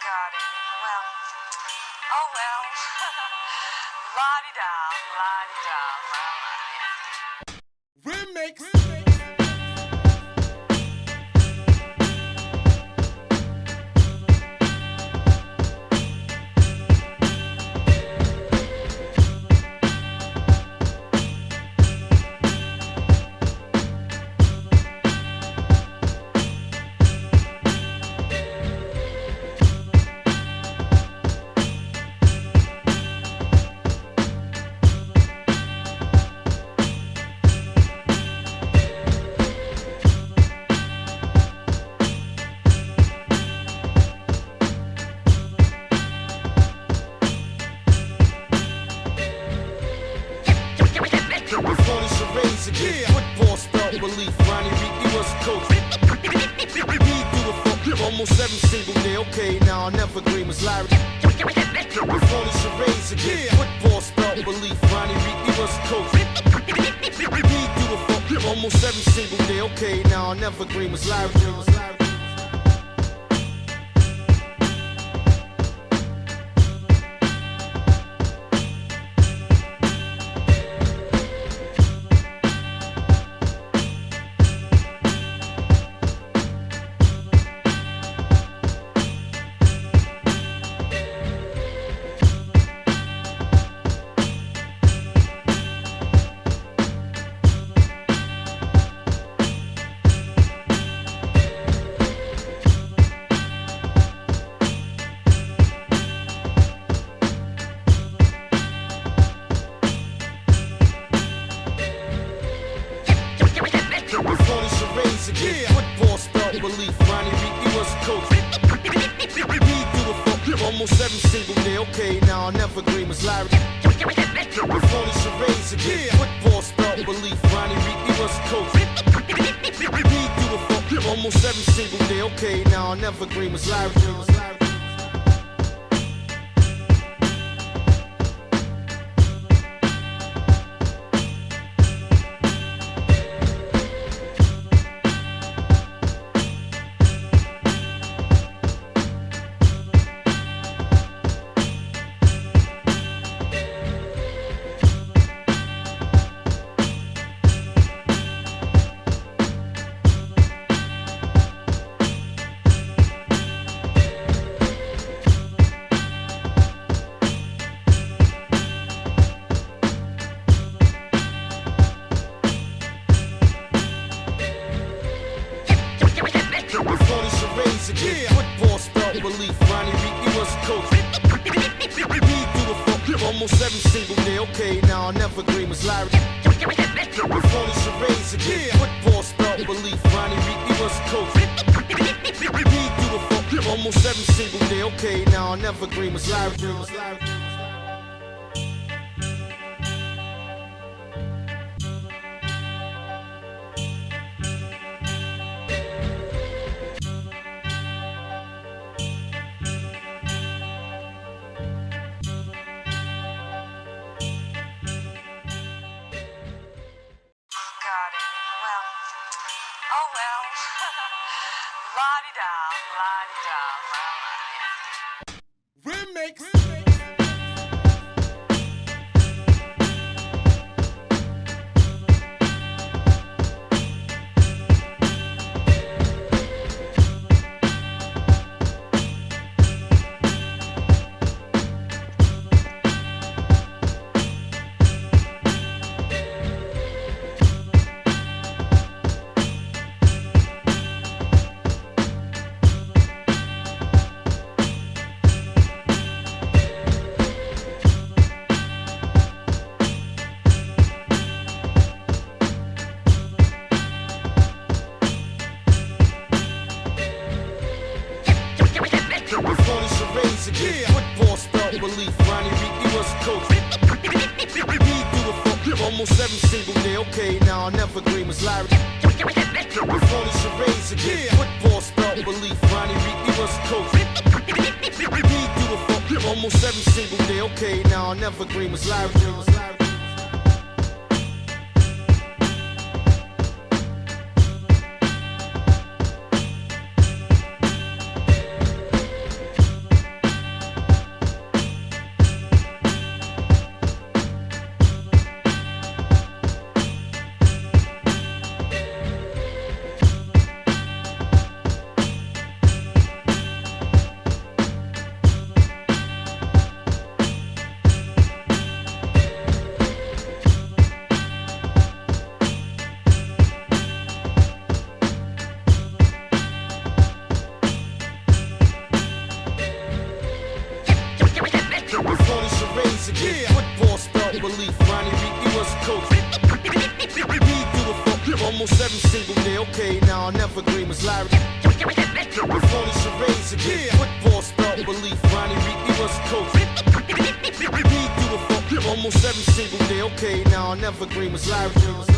got any? Well, oh well. La-di-da, la-di-da, la-la. Remix. Football spelled relief. Ronnie Reed, he was a coach. He do it for almost every single day. Okay, now I'll never agree with Larry. With phony charades again. Football spelled relief. Ronnie Reed, he was a coach. He do it for almost every single day. Okay, now I'll never agree with Larry. Football spelled relief. Ronnie Reed, he was a coach. He do it for almost every single day. Okay, now I'll never agree with Larry. With phony charades again. Football spelled relief. Ronnie Reed, he was a coach. He do it for almost every single day. Okay, now I'll never agree with Larry. Football spelled relief. Ronnie Reed, he was a coach. He do it for almost every single day. Okay, now I'll never agree with Larry. With phony charades again. Football spelled relief. Ronnie Reed, he was a coach. He do it for almost every single day. Okay, now I'll never agree with Larry. Got any? Well, oh well. La-di-da, la-di-da, la-la. Remix. Football spelled relief. Ronnie Reed, he was a coach. He do it for almost every single day. Okay, now I'll never agree with Larry. With phony charades again. Football spelled relief. Ronnie Reed, he was a coach. He do it for almost every single day. Okay, now I'll never agree with Larry. charades again. Football spelled relief. Ronnie Reed was a coach. He do it for almost every single day. Okay, now I'll never agree with Larry. Phony charades again. Football spelled relief. Ronnie Reed was a coach. He do it for almost every single day. Okay, now I'll never agree with Larry.